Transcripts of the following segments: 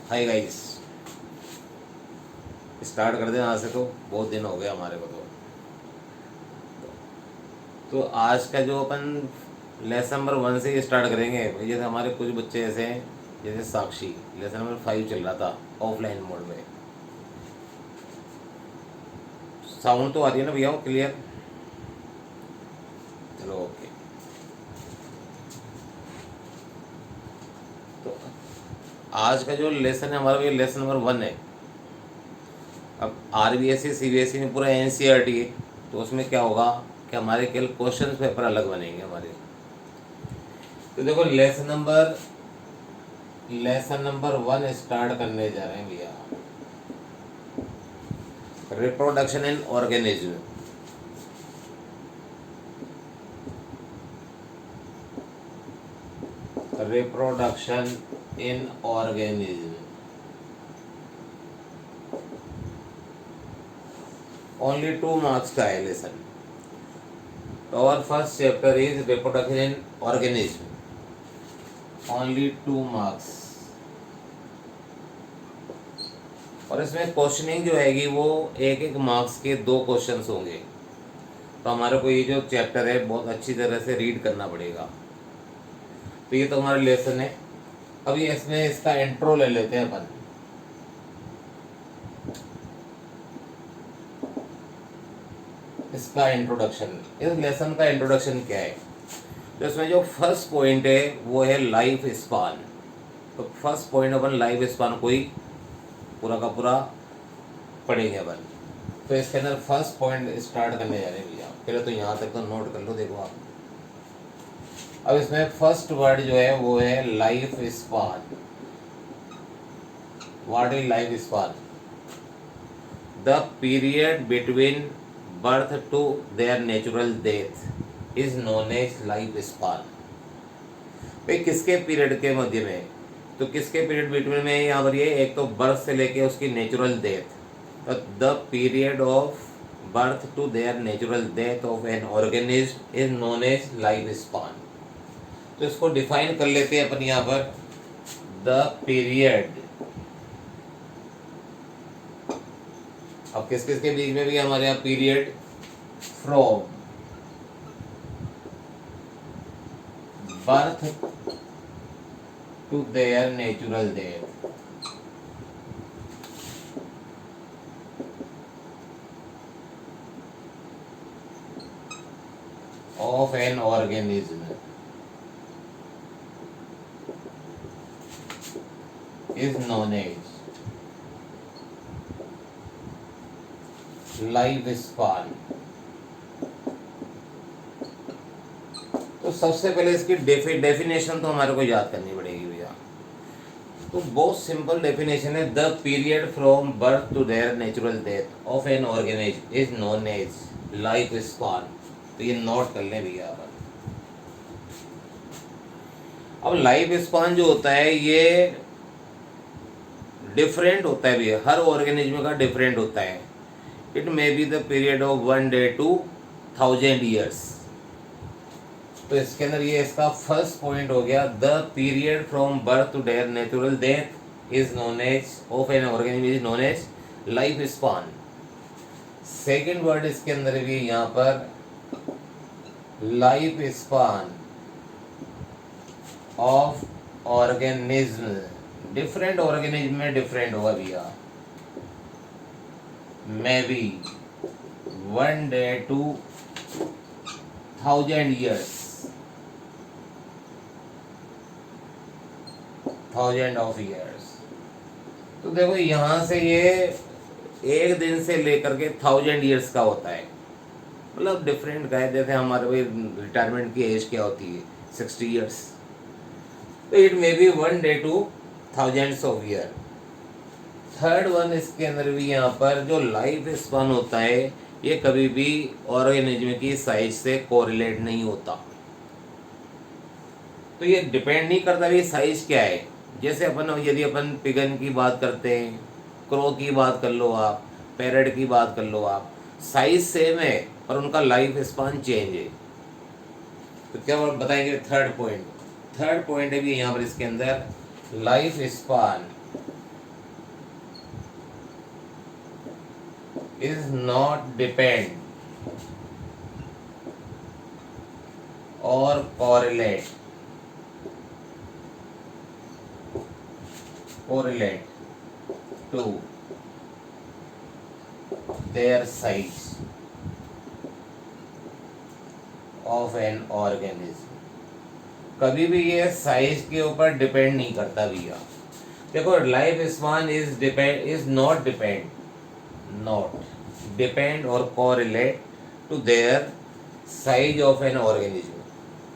Hi guys, start कर दें यहाँ से। तो बहुत दिन हो गए हमारे को। तो आज का जो अपन लेसन नंबर 1 से स्टार्ट करेंगे। जैसे हमारे कुछ बच्चे ऐसे हैं, जैसे साक्षी लेसन नंबर 5 चल रहा था ऑफलाइन मोड में। साउंड तो आ रही है ना भैया, क्लियर? चलो ओके। तो आज का जो लेसन है हमारा, ये लेसन नंबर 1 है। अब आरबीएसई सीबीएसई में पूरा एनसीईआरटी है, तो उसमें क्या होगा कि हमारे केवल क्वेश्चन पेपर अलग बनेंगे हमारे। तो देखो लेसन नंबर 1 स्टार्ट करने जा रहे हैं भैया। Reproduction in organism. Reproduction in organism. Only 2 marks का है लेसन। तो our first chapter is reproduction in organism, only 2 marks. और इसमें क्वेश्चनिंग जो हैगी वो एक मार्क्स के 2 क्वेश्चंस होंगे। तो हमारे को ये जो चैप्टर है बहुत अच्छी तरह से रीड करना पड़ेगा। तो ये तो हमारा लेसन है। अभी इसमें इसका इंट्रो ले लेते हैं अपन। इसका इंट्रोडक्शन, इस लेसन का इंट्रोडक्शन क्या है? तो इसमें जो फर्स्ट पॉइंट है वो है लाइफ स्पान। तो फर्स्ट पॉइंट अपन लाइफ स्पान को ही पूरा का पूरा पढ़ेंगे अपन। तो इसके अंदर फर्स्ट पॉइंट स्टार्ट करने जा रहे हैं भैया। पहले तो यहाँ तक तो नोट कर लो, देखो आप। अब इसमें फर्स्ट वर्ड जो है वो है life span. What is life span? The period between birth to their natural death is known as life span. भाई किसके पीरियड के मध्य में? तो किसके पीरियड बिटवीन में यहाँ पर ये एक तो बर्थ से लेके उसकी नेचुरल डेथ। तो the period of birth to their natural death of an organism is known as life span. तो इसको डिफाइन कर लेते हैं अपन यहाँ पर। द पीरियड, अब किस किस के बीच में भी हमारे यहाँ period, from birth to their natural death. Of an organism is known as life span. तो सबसे पहले इसकी डेफिनेशन तो हमारे को याद करनी पड़ेगी भैया। तो बहुत सिंपल डेफिनेशन है। The period from birth to their natural death of an organism is known as life span. तो ये नोट कर लें भैया अपन। अब लाइफ स्पान जो होता है ये डिफरेंट होता है भैया, हर ऑर्गेनिज्म का डिफरेंट होता है। It may be the period of 1 day to 1000 years. तो इसके अंदर ये इसका फर्स्ट पॉइंट हो गया। The period from birth to their natural death is known as of an organism is known as life span. Second word इसके अंदर भी यहाँ पर life span of organism. Different organism में डिफरेंट होगा भैया। May be 1 day to 1000 years, 1000 of years. तो देखो यहाँ से ये एक दिन से लेकर के 1000 ईयर्स का होता है, मतलब डिफरेंट का है। जैसे हमारे भाई रिटायरमेंट की एज क्या होती है, 60 ईयर्स। तो it may be 1 day to 1000 of year. Third one इसके अंदर भी यहाँ पर जो लाइफ स्पान होता है ये कभी भी ऑर्गेनिज्म की साइज से कोरिलेट नहीं होता। तो ये डिपेंड नहीं करता कि साइज क्या है। जैसे अपन यदि अपन पिगन की बात करते हैं, क्रो की बात कर लो आप, पैरट की बात कर लो आप, साइज सेम है पर उनका लाइफ स्पान चेंज है। तो क्या बताएंगे थर्ड पॉइंट? थर्ड पॉइंट है भी यहाँ पर इसके अंदर life span is not depend और correlate to their size of an organism। कभी भी ये साइज के ऊपर डिपेंड नहीं करता भैया। देखो life span is not depend और correlate to their size of an organism.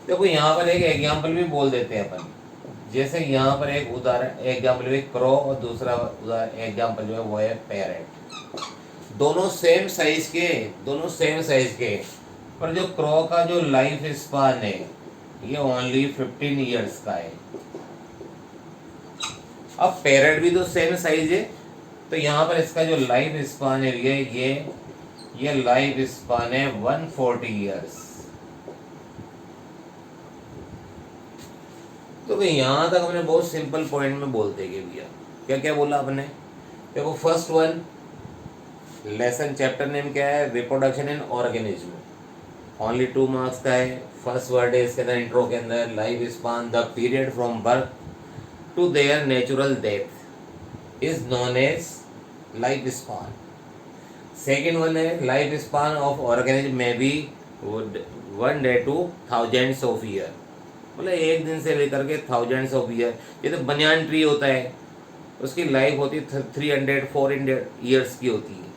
देखो यहाँ पर एक एग्जाम्पल भी बोल देते हैं अपन, जैसे यहाँ पर एक उदाहरण एग्जाम्पल भी क्रो और दूसरा एग्जाम्पल जो है वो है पैरेट। दोनों सेम साइज के, पर जो क्रो का जो लाइफ स्पान है ये ओनली 15 ईयर्स का है। अब पैरेट भी तो सेम साइज है, तो यहाँ पर इसका जो लाइफ स्पान है ये लाइफ स्पान है 140 ईयर्स। तो भाई यहाँ तक हमने बहुत सिंपल पॉइंट में बोलते हैं भैया। क्या क्या बोला आपने? देखो first one lesson chapter name क्या है? Reproduction in organism. Only 2 marks का है। फर्स्ट वर्ड है इसके अंदर इंट्रो के अंदर life span, the period from birth to their natural death is known as life span. Second one है life span of organism may be 1 day to thousands of year, मतलब 1 दिन से लेकर के थाउजेंड्स ऑफ ईयर। ये तो banyan tree होता है, उसकी लाइफ होती है 300-400 ईयर्स की होती है।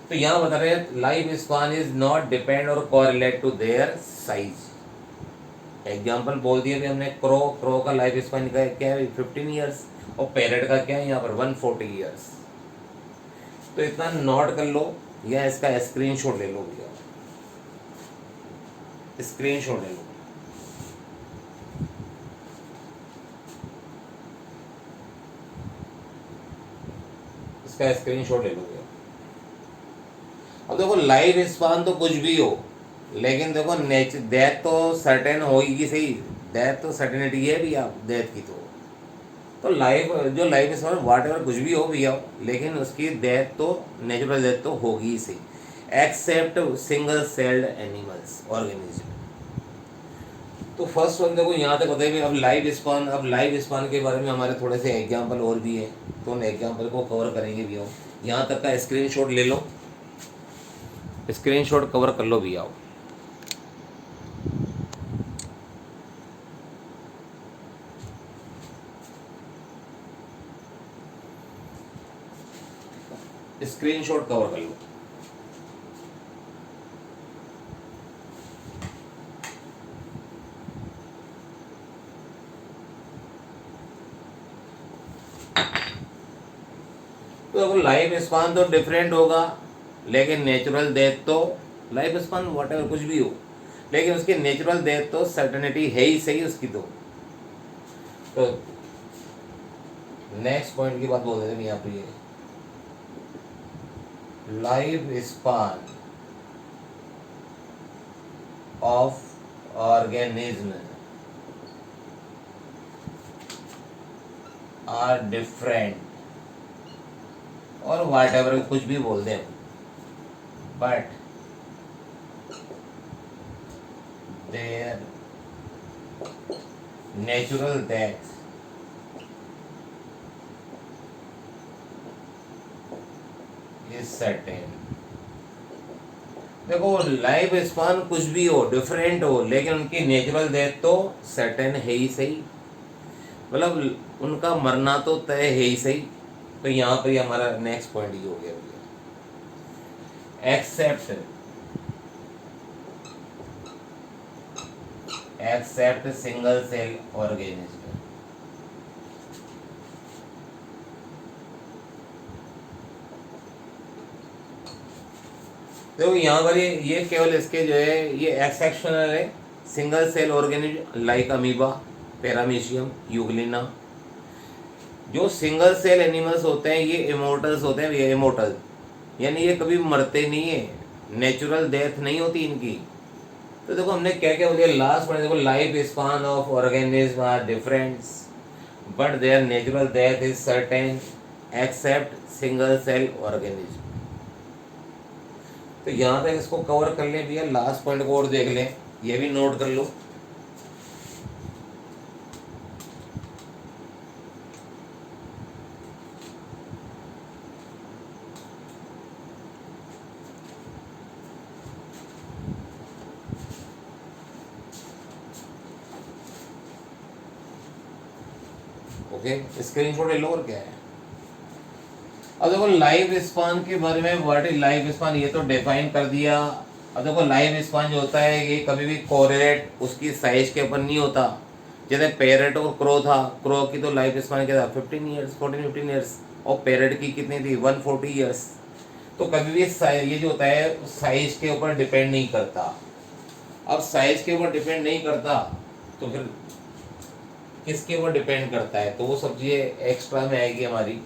तो यहाँ बता रहे हैं life span is not depend और correlate to their size. Example बोल दिया भी हमने, क्रो का लाइफ स्पान का क्या है 15 ईयर्स, और पैरेट का क्या है यहाँ पर 140 ईयर्स। तो इतना नोट कर लो या इसका स्क्रीनशॉट ले लो भैया, स्क्रीनशॉट ले लो। इसका स्क्रीनशॉट ले लो भैया। अब देखो लाइफ स्पान तो कुछ भी हो, लेकिन देखो डेथ तो सर्टेन होगी सही, डेथ तो सर्टेनिटी है भैया डेथ की। तो लाइफ स्पान वाट एवर कुछ भी हो भैया, लेकिन उसकी डेथ तो नेचुरल डेथ तो होगी ही सही, except single celled animals organism. तो फर्स्ट वन देखो यहाँ तक बताइए। अब लाइफ स्पान के बारे में हमारे थोड़े से एग्जाम्पल और भी है, तो उन एग्जाम्पल को कवर करेंगे भैया। यहाँ तक का स्क्रीनशॉट ले लो, स्क्रीनशॉट कवर कर लो भैया। स्क्रीनशॉट कवर कर लो। तो लाइफ स्पान तो डिफरेंट होगा, लेकिन नेचुरल डेथ तो लाइफ स्पान वॉट एवर कुछ भी हो, लेकिन उसकी नेचुरल डेथ तो सर्टेनिटी है ही सही उसकी। तो नेक्स्ट पॉइंट की बात बोल देते हैं यहाँ पे, life span of organism are different, और वाट एवर कुछ भी बोल दें, but their natural death is certain. देखो लाइफ स्पान कुछ भी हो, डिफरेंट हो, लेकिन उनकी नेचुरल डेथ तो सर्टेन है ही सही, मतलब उनका मरना तो तय है ही सही। तो यहाँ पर ही हमारा नेक्स्ट पॉइंट ये हो गया एक्सेप्ट सिंगल सेल ऑर्गेनिज्म। देखो यहाँ पर ये केवल इसके जो है ये एक्सेप्शनल है, single cell organism like amoeba, paramecium, euglena. जो सिंगल सेल एनिमल्स होते हैं ये इमोर्टल्स होते हैं, ये इमोर्टल यानी ये कभी मरते नहीं है, नेचुरल डेथ नहीं होती इनकी। तो देखो हमने क्या क्या बोलिए लास्ट में, देखो life span of organism are different but their natural death is certain except single cell organism. तो यहाँ तक इसको कवर कर लें भैया, लास्ट पॉइंट को और देख लें, ये भी नोट कर लो। ओके, स्क्रीनशॉट ले लो और क्या है। अब देखो लाइफ स्पान के बारे में, व्हाट इज लाइफ स्पान, ये तो डिफाइन कर दिया। अब देखो लाइफ स्पान जो होता है ये कभी भी कोरिलेट उसकी साइज के ऊपर नहीं होता। जैसे पैरेट और क्रो था, क्रो की तो लाइफ स्पान क्या था 15 ईयर्स, 14-15 ईयर्स, और पैरेट की कितनी थी 140 ईयर्स। तो कभी भी ये जो होता है साइज के ऊपर डिपेंड नहीं करता। अब साइज के ऊपर डिपेंड नहीं करता तो फिर किसके ऊपर डिपेंड करता है, तो वो सब चीज़ें एक्स्ट्रा में आएगी हमारी।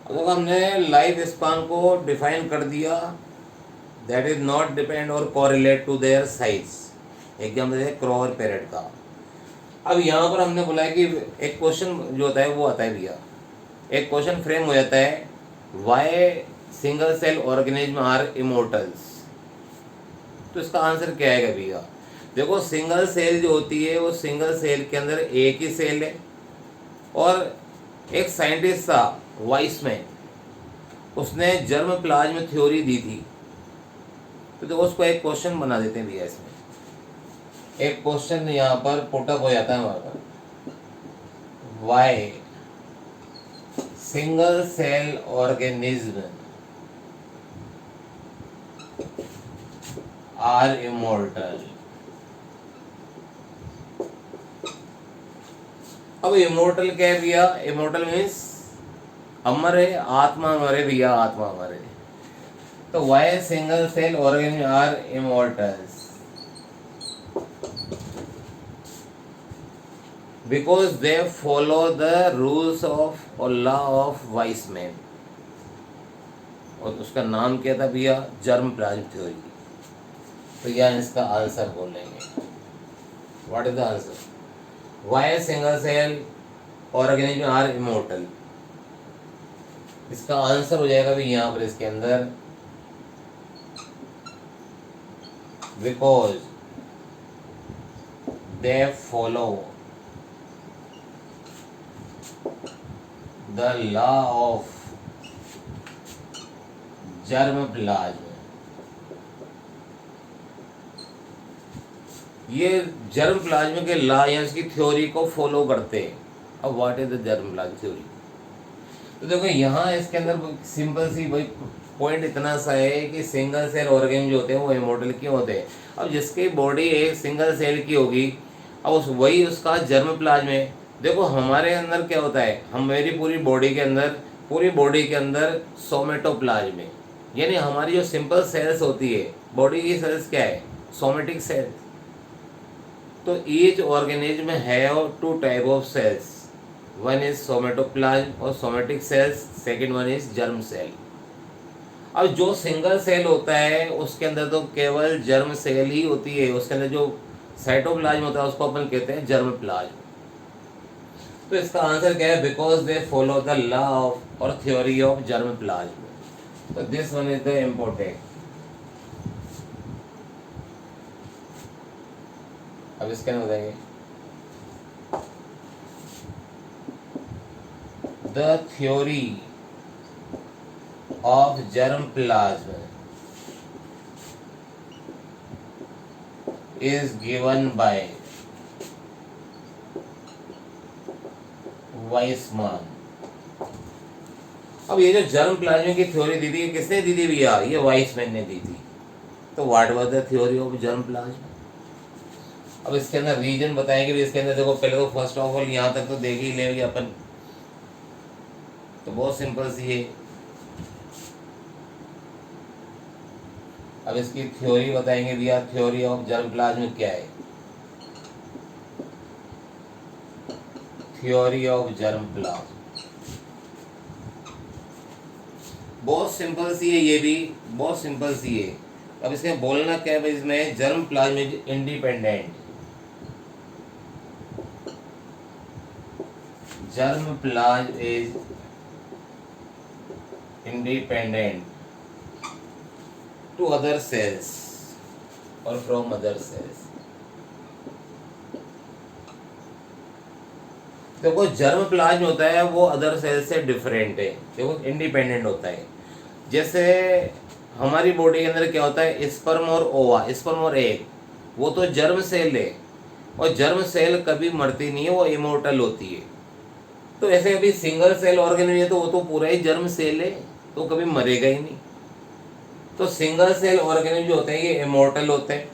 अगर हमने लाइफ स्पान को डिफाइन कर दिया, दैट इज नॉट डिपेंड और correlate to their size. Example है क्रो और पैरेट का। अब यहाँ पर हमने बोला है कि एक क्वेश्चन जो होता है वो आता है भैया, एक क्वेश्चन फ्रेम हो जाता है, why single cell organism are immortals. तो इसका आंसर क्या आएगा भैया। देखो सिंगल सेल जो होती है वो सिंगल सेल के अंदर एक ही सेल है, और एक साइंटिस्ट था वाइसमैन, उसने जर्म प्लाज्म थ्योरी दी थी। तो देखो उसको एक क्वेश्चन बना देते हैं भैया, इसमें एक क्वेश्चन यहाँ पर पुटअप हो जाता है हमारे पास, why single cell organism are immortal. अब इमोर्टल क्या है भैया, इमोर्टल मीन्स अमर है, आत्मा अमर है भैया, आत्मा अमर है। तो why single cell organism are immortals, because they follow the rules of और लॉ ऑफ वाइसमैन। और उसका नाम क्या था भैया, जर्म प्लाज्म थ्योरी। तो यह इसका आंसर बोलेंगे, what is the answer, why single cell organism are immortal. इसका आंसर हो जाएगा भी यहाँ पर इसके अंदर, because they follow the law of germ plasm. ये जर्म प्लाज्म के लॉ या इसकी थ्योरी को फॉलो करते हैं। अब what is the germ plasm theory. तो देखो यहाँ इसके अंदर सिंपल सी भाई पॉइंट इतना सा है कि सिंगल सेल ऑर्गेनिज्म जो होते हैं वो इमोर्टल क्यों होते हैं। अब जिसकी बॉडी एक सिंगल सेल की होगी, अब वही उसका जर्म प्लाज्म है। देखो हमारे अंदर क्या होता है, हम मेरी पूरी बॉडी के अंदर सोमेटोप्लाज्म है, यानी हमारी जो सिंपल सेल्स होती है बॉडी की सेल्स क्या है, सोमेटिक सेल्स। तो each organism have two type of cells, one is somatoplasm or somatic cells, second one is germ cell. अब जो सिंगल सेल होता है उसके अंदर तो केवल जर्म सेल ही होती है, उसके अंदर जो साइटोप्लाज्म होता है उसको अपन कहते हैं जर्म प्लाज्म। तो इसका आंसर क्या है, because they follow the law of और थ्योरी ऑफ जर्म प्लाज्म। तो this one is the important. अब इसके अंदर बताएंगे, the theory of germ plasm is given by Weissmann। अब ये जो जर्म प्लाज्म की थ्योरी दी थी किसने दी थी भैया, ये वाइसमैन ने दी थी। तो what was the theory of germ plasm. अब इसके अंदर रीजन बताएंगे भी, इसके अंदर देखो पहले तो फर्स्ट ऑफ ऑल यहाँ तक तो देख ही लेंगे अपन, तो बहुत सिंपल सी है। अब इसकी थ्योरी बताएंगे भैया, थ्योरी ऑफ जर्म प्लाज्म क्या है। Theory of germ plasm. बहुत सिंपल सी है, ये भी बहुत सिंपल सी है। अब इसमें बोलना क्या है, इसमें germ plasm is independent, germ plasm is independent to other cells और फ्रॉम अदर सेल्स। देखो जर्म प्लाज्म होता है वो अदर सेल से डिफरेंट है, देखो इंडिपेंडेंट होता है। जैसे हमारी बॉडी के अंदर क्या होता है, स्पर्म और ओवा, स्पर्म और एग, वो तो जर्म सेल है, और जर्म सेल कभी मरती नहीं है, वो इमोर्टल होती है। तो ऐसे अभी सिंगल सेल ऑर्गेनिज्म है तो वो तो पूरा ही जर्म सेल है, तो कभी मरेगा ही नहीं। तो सिंगल सेल ऑर्गेनिज्म जो होते हैं ये इमोर्टल होते हैं।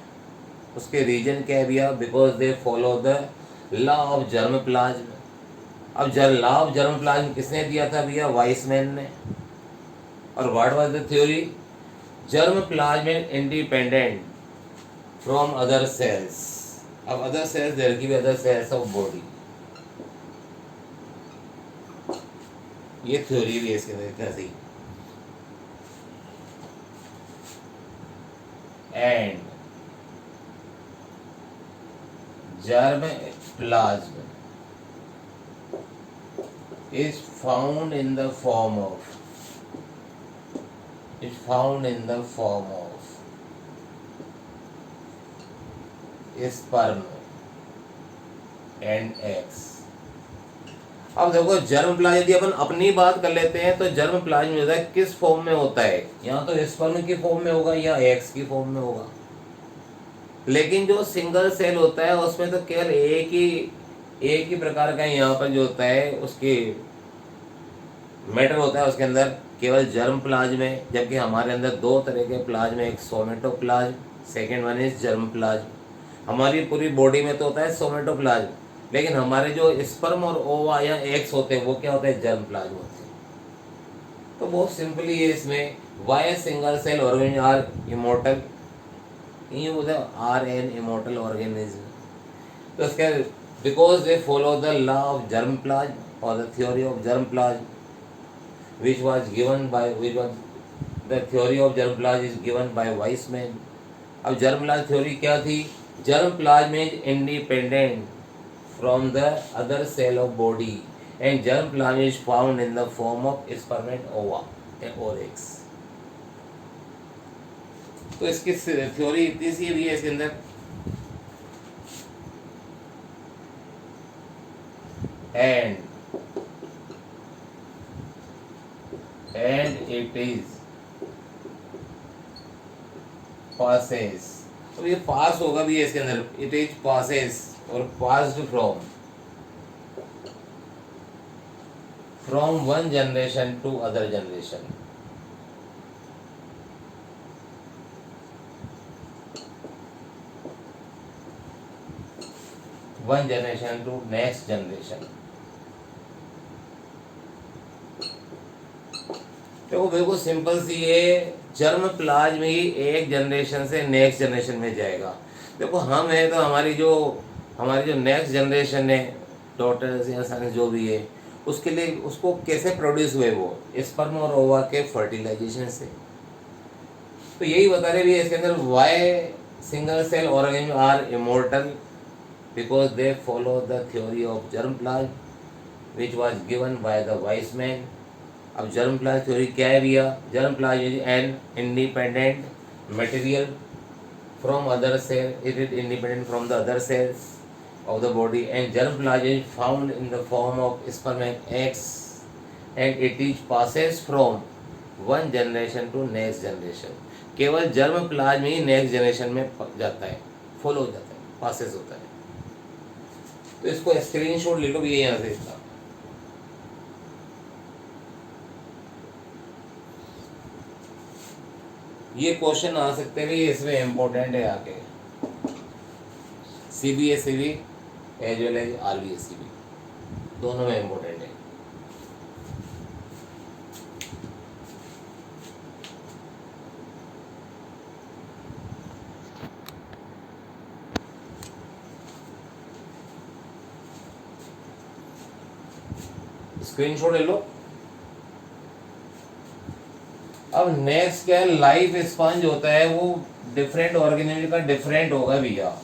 उसके रीजन क्या है भैया, because they follow the law of germ plasm. अब लॉ ऑफ जर्म प्लाज्म किसने दिया था भैया, वाइसमैन ने। और what was the theory, germ plasm independent from other sales. अब अदर सेल्स देयर की भी अदर सेल्स ऑफ बॉडी, ये थ्योरी भी है इसके अंदर इतना सही। And germ plasm is found in the form of sperm and eggs। अब देखो जर्म प्लाज्म, यदि अपन अपनी बात कर लेते हैं तो जर्म प्लाज्म जो है किस फॉर्म में होता है, या तो स्पर्म की फॉर्म में होगा या एग्स की फॉर्म में होगा। लेकिन जो सिंगल सेल होता है उसमें तो केवल एक ही प्रकार का यहाँ पर जो होता है उसकी मैटर होता है, उसके अंदर केवल जर्म प्लाज्म है। जबकि हमारे अंदर दो तरह के प्लाज्म है, एक somatoplasm, second one is germ plasm. हमारी पूरी बॉडी में तो होता है सोमेटोप्लाज्म, लेकिन हमारे जो स्पर्म और ओवा या एग्स होते हैं वो क्या होते हैं, जर्म प्लाज्म होते हैं। तो बहुत सिंपली है इसमें, why single cell organism are immortal, ये बोलते हैं आर एन इमोर्टल ऑर्गेनिज्म। तो उसके because they follow the law of germ plasm or the theory of germ plasm which was given by the theory of germ plasm is given by Weissman। अब germ plasm theory क्या थी, germ plasm is independent from the other cell of body and germ plasm is found in the form of sperm and ova or eggs। तो इसकी theory इतनी सी भी है इसके अंदर। एंड it is passes, तो ये पास होगा भी है इसके अंदर, it is passes और passed from one generation to other generation। one generation to next generation। देखो बिल्कुल सिंपल सी है, जर्म प्लाज्म ही एक जनरेशन से नेक्स्ट जनरेशन में जाएगा। देखो हम है तो हमारी जो नेक्स्ट जनरेशन है, डॉटर्स या सन्स जो भी है, उसके लिए उसको कैसे प्रोड्यूस हुए, वो स्पर्म और ओवा के फर्टिलाइजेशन से। तो यही बता रहे भी है इसके अंदर, why single cell organism are immortal because they follow the theory of germ plasm which was given by the Weismann. अब जर्म प्लाज्म थ्योरी क्या है भैया, germ plasm is an independent material from other cell, it is independent from the other cells of the body and germ plasm is found in the form of sperm and eggs and it is passes from one generation to next generation। केवल germ plasm ही next generation में जाता है, follow हो जाता है, passes होता है। तो इसको स्क्रीनशॉट ले लो भी यहाँ से इसका। ये क्वेश्चन आ सकते हैं, इसमें इम्पोर्टेंट है आके CBSE भी एज वेल एज RBSE भी, दोनों में इम्पोर्टेंट है। स्क्रीनशॉट ले लो। अब नेक्स्ट क्या है, लाइफ स्पान जो होता है वो डिफरेंट ऑर्गेनिज्म का डिफरेंट होगा भैया।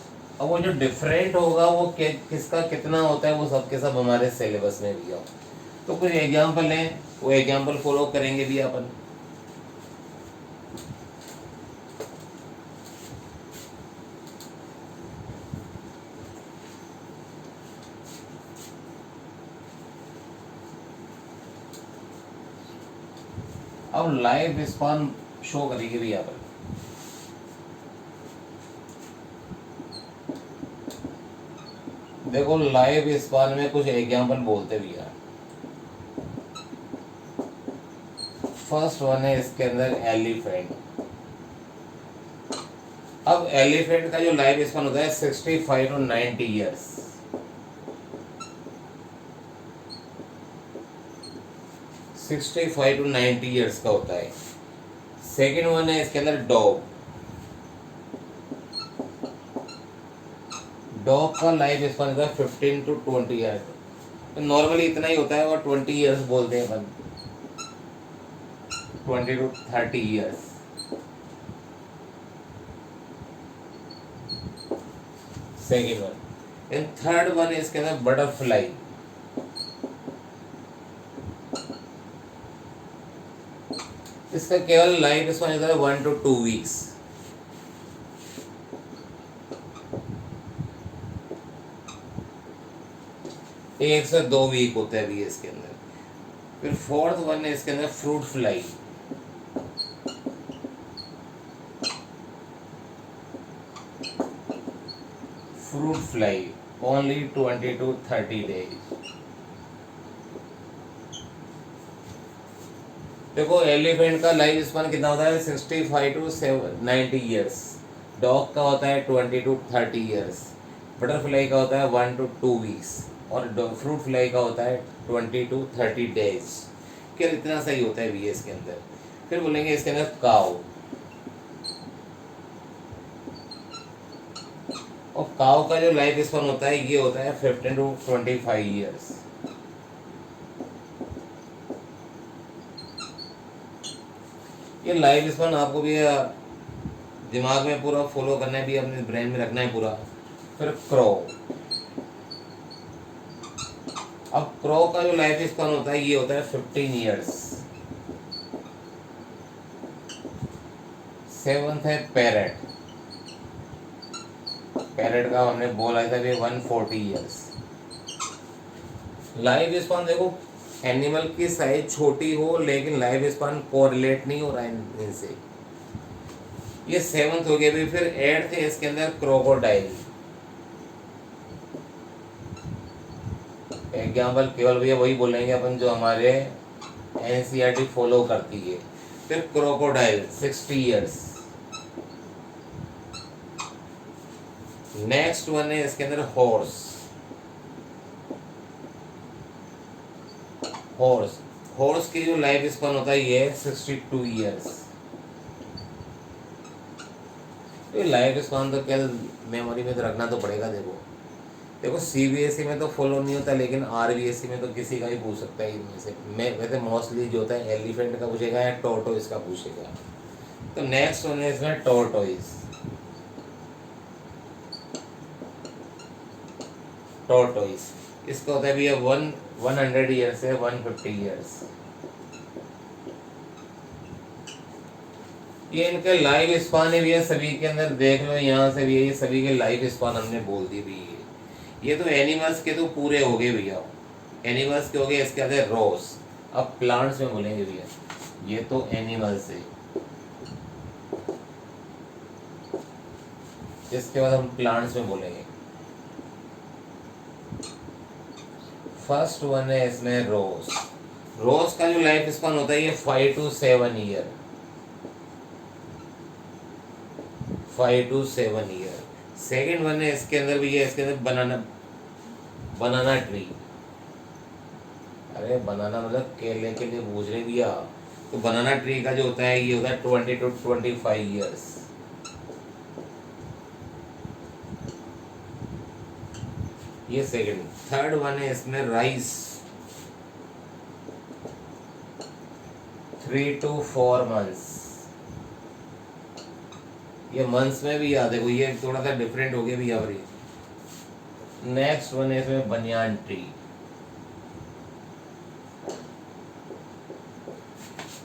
अब वो जो डिफरेंट होगा वो किसका कितना होता है वो सब के सब हमारे सिलेबस में भैया। तो कुछ एग्जाम्पल हैं, वो एग्जाम्पल फॉलो करेंगे भैया अपन। अब लाइफ स्पान शो करेगी भैया अपन। देखो लाइफ स्पान में कुछ एग्जाम्पल बोलते भैया। फर्स्ट वन है इसके अंदर एलिफेंट। अब एलिफेंट का जो लाइफ स्पान होता है 65 to 90 ईयर्स। 65 to 90 ईयर्स का होता है। सेकेंड वन है इसके अंदर डॉग। डॉग का लाइफ स्पान होता है 15 to 20 ईयर्स। तो नॉर्मली इतना ही होता है और 20 ईयर्स बोलते हैं अपन, 20 to 30 years. Second one. And third one है इसके अंदर बटरफ्लाई। इसका केवल लाइफ स्पान होता है 1 to 2 वीक्स। एक से 2 वीक होता है भी इसके अंदर। फिर फोर्थ वन है इसके अंदर fruit fly. Fruit fly only 20 to 30 days. देखो एलिफेंट का लाइफ स्पान कितना होता है 65 to 90 ईयर्स। डॉग का होता है 20 to 30 ईयर्स। बटरफ्लाई का होता है 1 to 2 वीक्स। और फ्रूट फ्लाई का होता है 20 to 30 डेज। क्या इतना सही होता है भी इसके अंदर। फिर बोलेंगे इसके अंदर काऊ। और काऊ का जो लाइफ स्पान होता है ये होता है 15 to 25 ईयर्स। ये लाइफ स्पान आपको भी दिमाग में पूरा फॉलो करना है भी, अपने ब्रेन में रखना है पूरा। फिर क्रो। अब क्रो का जो लाइफ स्पान होता है ये होता है 15 ईयर्स। सेवंथ है पैरेट। पैरेट का हमने बोला था भी 140 ईयर्स। लाइफ स्पान देखो एनिमल की साइज छोटी हो लेकिन लाइफ स्पान कोरिलेट नहीं हो रहा है इनसे। ये सेवंथ हो गया भी। फिर एट्थ है इसके अंदर क्रोकोडाइल। एग्जाम्पल केवल भैया वही बोलेंगे अपन जो हमारे एनसीईआरटी फॉलो करती है। फिर क्रोकोडाइल 60 ईयर्स। नेक्स्ट वन है इसके अंदर हॉर्स। हॉर्स हॉर्स की जो लाइफ स्पान होता है ये 62 ईयर्स। तो लाइफ स्पान तो क्या मेमोरी में तो रखना तो पड़ेगा। देखो सीबीएसई में तो फॉलो नहीं होता लेकिन आरबीएसई में तो किसी का भी पूछ सकता है इनमें से। मैं वैसे मोस्टली जो होता है एलिफेंट का पूछेगा या टोर्टोइस का पूछेगा। तो नेक्स्ट वन है इसमें टोर्टोइस। टोर्टोइस इसका होता है भैया 100 ईयर्स से 150 ईयर्स। ये इनके लाइफ स्पान है भैया सभी के अंदर। देख लो यहाँ से भी ये सभी के लाइफ स्पान हमने बोल दी भी। ये तो एनिमल्स के तो पूरे हो गए भैया। एनिमल्स के हो गए। इसके अंदर रोज। अब प्लांट्स में बोलेंगे भैया। ये तो एनिमल्स है। इसके बाद हम प्लांट्स में बोलेंगे। फर्स्ट वन है इसमें रोज। रोज का जो लाइफ स्पान होता है ये 5 to 7 year. 5 to 7 year. Second one है इसके अंदर भी है, इसके अंदर बनाना ट्री। अरे बनाना मतलब केले के लिए पूछ रहे भैया। तो बनाना ट्री का जो होता है ये होता है 20 to 25 ईयर्स। ये सेकंड। थर्ड वन है इसमें राइस। 3 to 4 months। ये मंथ्स में भी याद है, ये थोड़ा सा डिफरेंट हो गया भैया। नेक्स्ट वन है इसमें banyan tree.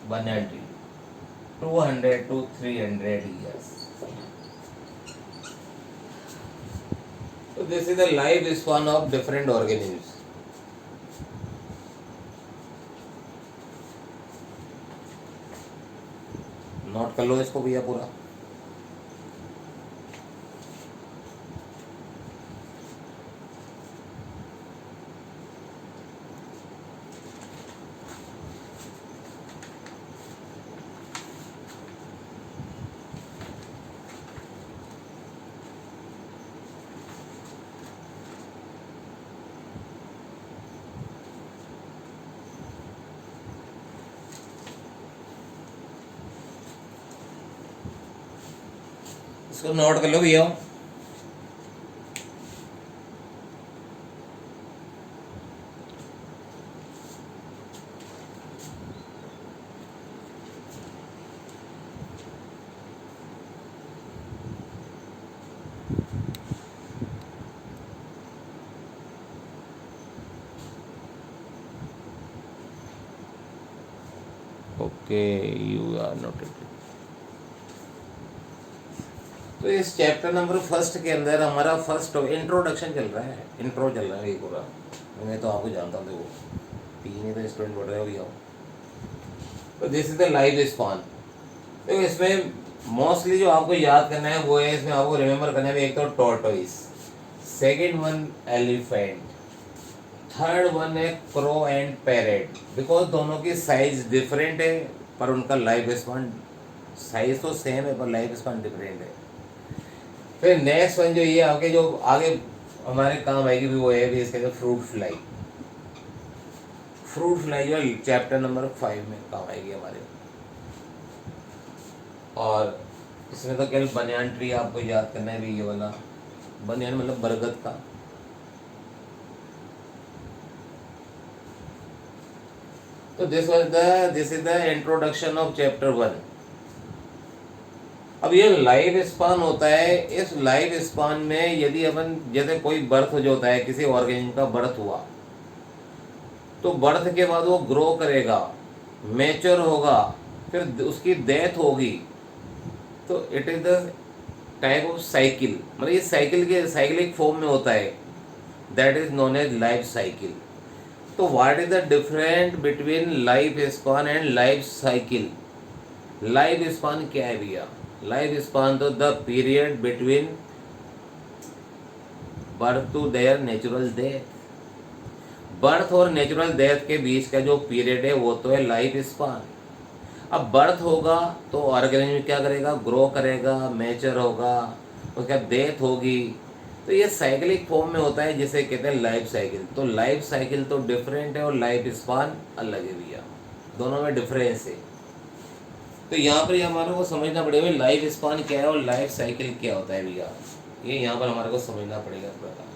Banyan tree 200 to 300 years। So this is the life span of different organisms। Note कर लो इसको भैया पूरा। इसको नोट कर लो भैया। Okay, you are noted. तो इस चैप्टर नंबर फर्स्ट के अंदर हमारा फर्स्ट इंट्रोडक्शन चल रहा है, इंट्रो चल रहा है ये पूरा। मैं तो आपको जानता हूँ, वो तीन ही तो स्टूडेंट पढ़ रहे हो भैया। तो this is the life span. तो इसमें मोस्टली जो आपको याद करना है वो है, इसमें आपको रिमेम्बर करना है, एक तो tortoise, second one elephant, third one है क्रो एंड पैरेट। बिकॉज दोनों की साइज डिफरेंट है पर उनका लाइफ स्पान, साइज तो सेम है पर लाइफ स्पान डिफरेंट है। फिर नेक्स्ट वन जो ये आपके जो आगे हमारे काम आएगी भी वो है भी इसके जो फ्रूट फ्लाई। फ्रूट फ्लाई जो चैप्टर नंबर 5 में काम आएगी हमारे। और इसमें तो केवल बनियान ट्री आपको याद करना है भी, ये वाला बनियान मतलब बरगद का। तो this is the introduction of chapter 1। अब ये लाइफ स्पान होता है। इस लाइफ स्पान में यदि अपन जैसे कोई बर्थ जो होता है, किसी ऑर्गेनिज्म का बर्थ हुआ तो बर्थ के बाद वो ग्रो करेगा, मैच्योर होगा, फिर उसकी डेथ होगी। तो it is the type of cycle, मतलब ये साइकिल के साइक्लिक फॉर्म में होता है, that is known as life cycle. तो what is the difference between life span and life cycle? Life span क्या है भैया? लाइफ स्पान तो the period between birth to their natural death. बर्थ और नेचुरल डेथ के बीच का जो पीरियड है वो तो है लाइफ स्पान। अब बर्थ होगा तो ऑर्गेनिज्म क्या करेगा? ग्रो करेगा, मैच्योर होगा, उसके बाद डेथ होगी। तो ये साइक्लिक फॉर्म में होता है जिसे कहते हैं लाइफ साइकिल। तो लाइफ साइकिल तो डिफरेंट है और लाइफ स्पान अलग है भैया, दोनों में डिफरेंस है। तो यहाँ पर हमारे को समझना पड़ेगा लाइफ स्पान क्या है और लाइफ साइकिल क्या होता है भैया, ये यहाँ पर हमारे को समझना पड़ेगा थोड़ा।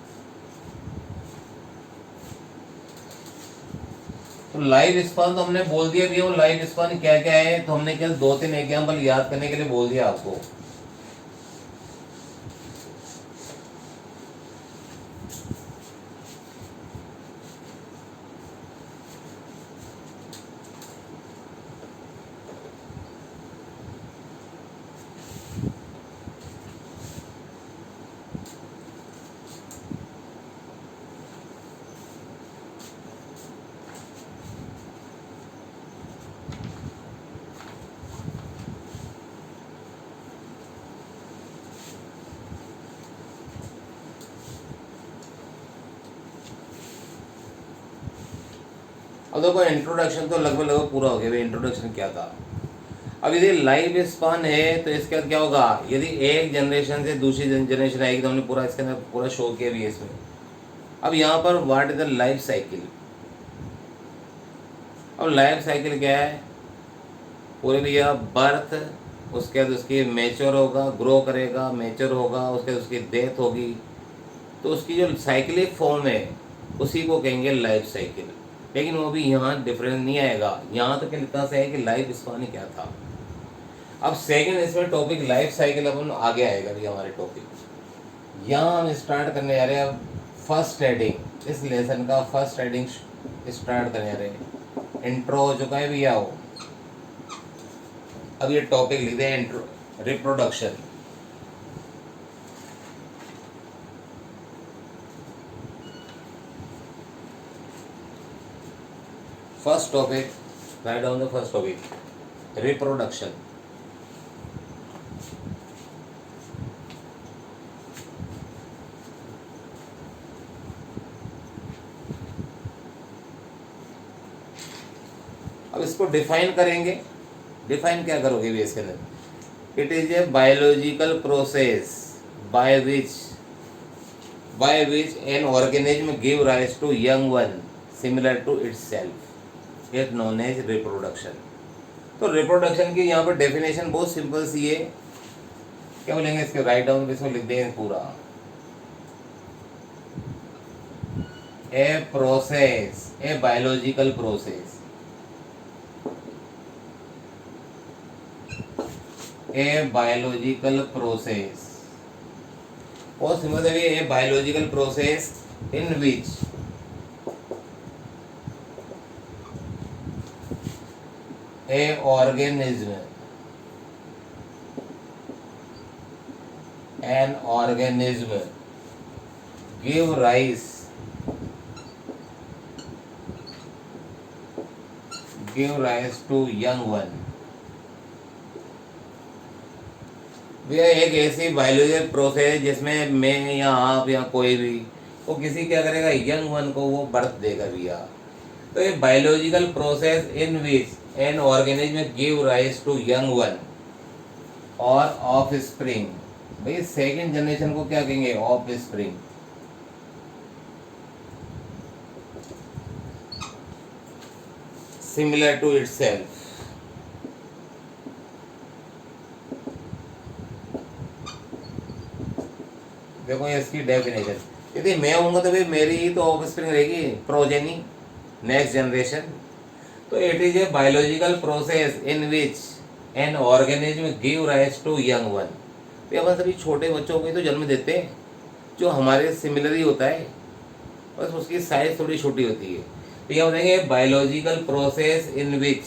तो लाइफ स्पान तो हमने बोल दिया भैया, वो लाइफ स्पान क्या क्या है तो हमने केवल 2-3 एग्जाम्पल याद करने के लिए बोल दिया आपको। अब देखो इंट्रोडक्शन तो लगभग पूरा हो गया भाई। इंट्रोडक्शन क्या था? अब यदि लाइफ स्पान है तो इसके बाद क्या होगा? यदि एक जनरेशन से दूसरी जनरेशन आएगी तो हमने पूरा इसके अंदर पूरा शो किया भी है इसमें। अब यहाँ पर what is the life cycle? अब लाइफ साइकिल क्या है? पूरे भैया बर्थ, उसके बाद उसकी मैच्योर होगा, ग्रो करेगा, मैच्योर होगा, उसके बाद उसकी डेथ होगी। तो उसकी जो साइक्लिक फॉर्म है उसी को कहेंगे लाइफ साइकिल। लेकिन वो भी यहाँ डिफरेंस नहीं आएगा। यहाँ तो क्या लिखना से है कि लाइफ स्पान ही क्या था। अब सेकंड इसमें टॉपिक लाइफ साइकिल अपन आगे आएगा भी हमारे टॉपिक। यहाँ हम स्टार्ट करने जा रहे हैं अब फर्स्ट हेडिंग, इस लेसन का फर्स्ट हेडिंग स्टार्ट करने जा रहे हैं। इंट्रो हो चुका है भैया वो। अब ये टॉपिक लिखते हैं intro, reproduction. First topic, write down the first topic, reproduction. अब इसको डिफाइन करेंगे। डिफाइन क्या करोगे भी इसके अंदर? It is a biological process by which an organism give rise to young one similar to itself, it known as reproduction. तो reproduction की यहाँ पर डेफिनेशन बहुत सिंपल सी है। क्या बोलेंगे इसके? राइट डाउन इसमें लिख देंगे पूरा। A process, a biological process, a biological process, और सिंपल है a biological process in which a organism, an organism give rise to young one. भैया एक ऐसी बायोलॉजिकल प्रोसेस जिसमें मैं या आप या कोई भी वो किसी क्या करेगा, यंग वन को वो बर्थ देगा भैया। तो ये biological process in which an organism give rise to young one और ऑफ स्प्रिंग। भाई सेकेंड जनरेशन को क्या कहेंगे? Offspring. Similar to itself. देखो ये इसकी डेफिनेशन, यदि मैं होऊंगा तो भाई मेरी ही तो ऑफ स्प्रिंग रहेगी, प्रोजेनी, नेक्स्ट जनरेशन। तो it is a biological process in which an organism give rise to young one. तो अपन सभी छोटे बच्चों को ही तो जन्म देते हैं जो हमारे सिमिलर ही होता है, बस उसकी साइज थोड़ी छोटी होती है। तो यह बताएंगे biological process in which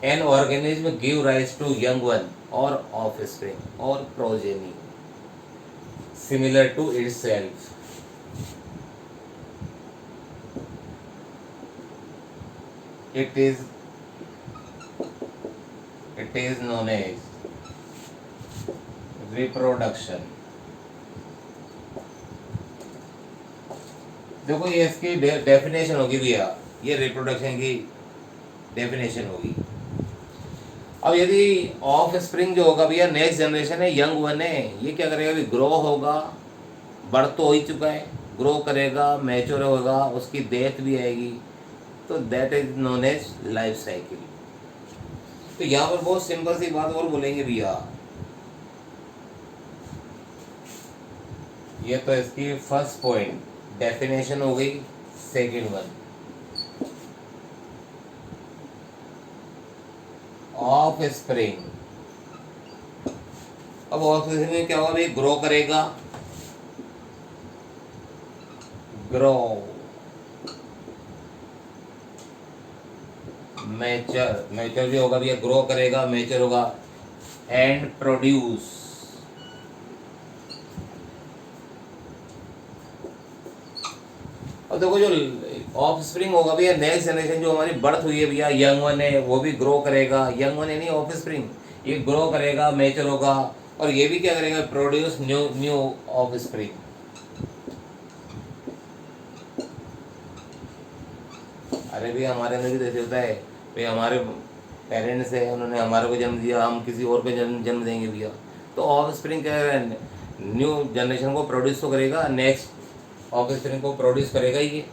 an organism give rise to young one और ऑफ स्प्रिंग और progeny similar to itself. It is known as reproduction. देखो ये इसकी डेफिनेशन होगी भैया, ये रिप्रोडक्शन की डेफिनेशन होगी। अब यदि ऑफ स्प्रिंग जो होगा भैया नेक्स्ट जनरेशन है, यंग वन है, ये क्या करेगा? ग्रो होगा, बढ़ तो हो ही चुका है, ग्रो करेगा, मैच्योर होगा, उसकी डेथ भी आएगी, तो that is known as life cycle. तो यहाँ पर बहुत सिंपल सी बात और बोलेंगे भैया, ये तो इसकी फर्स्ट पॉइंट डेफिनेशन हो गई। Second one of spring. अब ऑफ स्प्रिंग में क्या होगा भाई? ग्रो करेगा, ग्रो, मैच्योर भी होगा भैया, ग्रो करेगा, मैच्योर होगा, एंड प्रोड्यूस। और देखो जो ऑफ स्प्रिंग होगा भैया नेक्स्ट जनरेशन जो हमारी बर्थ हुई है भैया, यंग वन है, वो भी ग्रो करेगा, यंग वन है नहीं ऑफ स्प्रिंग, ये ग्रो करेगा, मैच्योर होगा, और ये भी क्या करेगा? Produce new of spring. अरे भैया हमारे अंदर भी जैसे होता है भाई, हमारे पेरेंट्स है, उन्होंने हमारे को जन्म दिया, हम किसी और को जन्म देंगे भैया। तो ऑफ स्प्रिंग क्या है? न्यू जनरेशन को प्रोड्यूस तो करेगा, नेक्स्ट ऑफ स्प्रिंग को प्रोड्यूस करेगा ही ये।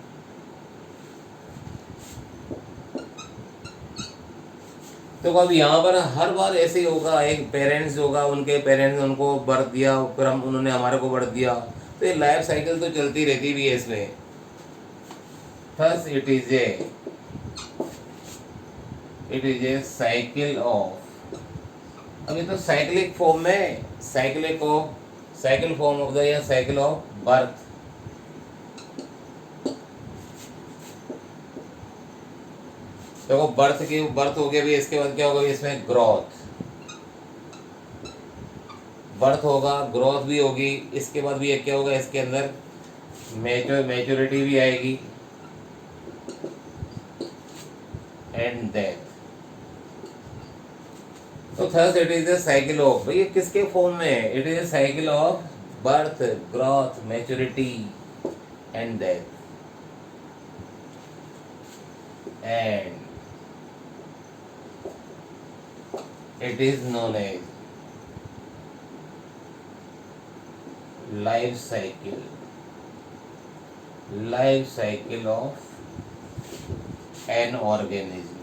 तो अब यहाँ पर हर बार ऐसे ही होगा, एक पेरेंट्स होगा, उनके पेरेंट्स ने उनको बर्थ दिया, फिर हम उन्होंने हमारे को बर्थ दिया, तो ये लाइफ साइकिल तो चलती रहती भी है इसमें। Thus it is A it is a cycle of, अभी तो साइक्लिक फॉर्म में, साइकिल फॉर्म ऑफ द या साइकिल ऑफ बर्थ। देखो बर्थ हो गया भी, इसके बाद क्या होगा भी इसमें ग्रोथ, बर्थ होगा, ग्रोथ भी होगी, इसके बाद भी क्या होगा इसके अंदर मैच्योरिटी भी आएगी एंड डेथ। तो third it is the cycle of, भाई ये किसके फॉर्म में है, it is the cycle of birth, growth, maturity and death, and it is known as life cycle of an organism।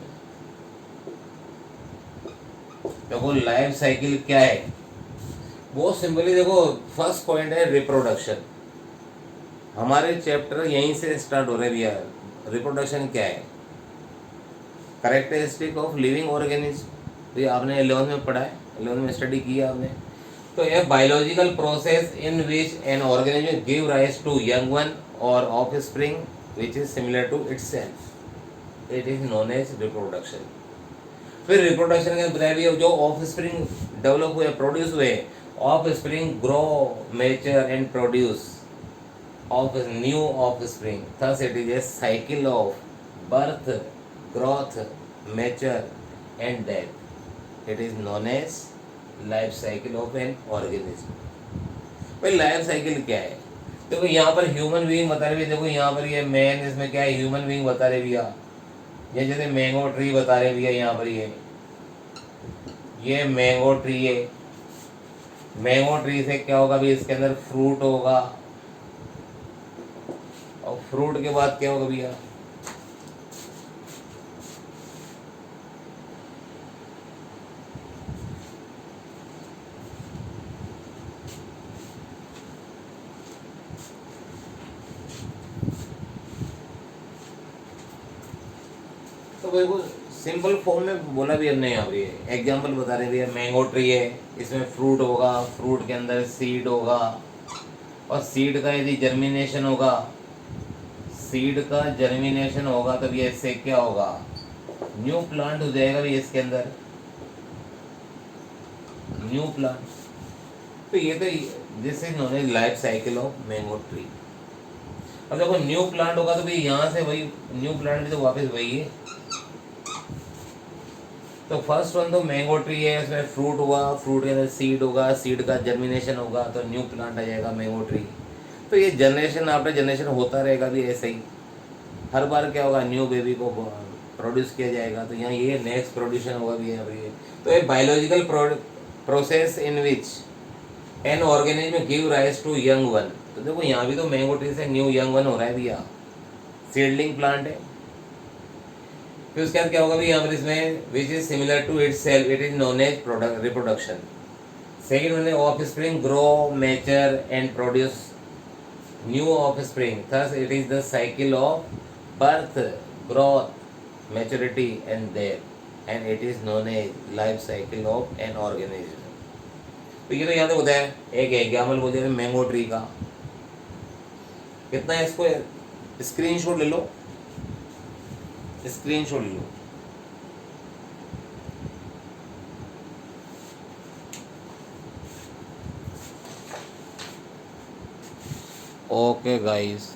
देखो लाइफ साइकिल क्या है, बहुत सिंपली देखो, फर्स्ट पॉइंट है रिप्रोडक्शन। हमारे चैप्टर यहीं से स्टार्ट हो रहे भैया। रिप्रोडक्शन क्या है, कैरेक्टरिस्टिक ऑफ लिविंग ऑर्गेनिज्म, तो ये आपने 11th में पढ़ा है, 11th में स्टडी किया आपने। तो ये biological process in which an organism give rise to young one or offspring which is similar to itself, it is known as reproduction. फिर रिप्रोडक्शन के बताया भी, जो ऑफस्प्रिंग डेवलप हुए, प्रोड्यूस हुए, offspring grow, mature and produce of new offspring, thus it is a cycle of birth, growth, mature and death, it is known as life cycle of an organism। भाई life cycle क्या है, देखो यहाँ पर human being बता रहे, देखो यहाँ पर ये मैन, इसमें क्या है ह्यूमन बीइंग बता रहे भैया, ये जैसे मैंगो ट्री बता रहे भैया, यहाँ पर ये मैंगो ट्री है, मैंगो ट्री से क्या होगा भी, इसके अंदर फ्रूट होगा, और फ्रूट के बाद क्या होगा भैया, तो बिल्कुल सिंपल फॉर्म में बोला भी हमने यहाँ पे, एग्जाम्पल बता रहे भैया, मैंगो ट्री है, इसमें फ्रूट होगा, फ्रूट के अंदर सीड होगा, और सीड का यदि जर्मिनेशन होगा, तब ये इससे क्या होगा, न्यू प्लांट हो जाएगा भी इसके अंदर, न्यू प्लांट। तो ये तो this is known as life cycle of mango tree. अब देखो न्यू प्लांट होगा तो भाई यहाँ से वही न्यू प्लांट भी तो वापस वही है। तो फर्स्ट वन तो मैंगो ट्री है, इसमें फ्रूट हुआ, फ्रूट के अंदर सीड होगा, सीड का जर्मिनेशन होगा, तो न्यू प्लांट आ जाएगा मैंगो ट्री। तो ये जनरेशन आफ्टर जनरेशन होता रहेगा भी ऐसे ही, हर बार क्या होगा, न्यू बेबी को प्रोड्यूस किया जाएगा। तो यहाँ ये नेक्स्ट प्रोड्यूशन होगा भी यहाँ पर ये। तो ये biological process in which an organism give rise to young one. तो देखो यहाँ भी तो मैंगो ट्री से न्यू यंग वन हो रहा है भैया, सीडलिंग प्लांट है। फिर उसके बाद क्या होगा भी यहाँ पर इसमें which is similar to itself, it is known as reproduction. Second one है offspring grow, mature and produce new offspring, thus it is the cycle of birth, growth, maturity and death, and it is known as life cycle of an organism. तो ये तो यहाँ पे होता है, एक example बोलते हैं मैंगो ट्री का, कितना है, इसको स्क्रीनशॉट ले लो, स्क्रीनशॉट ले लो। Okay guys.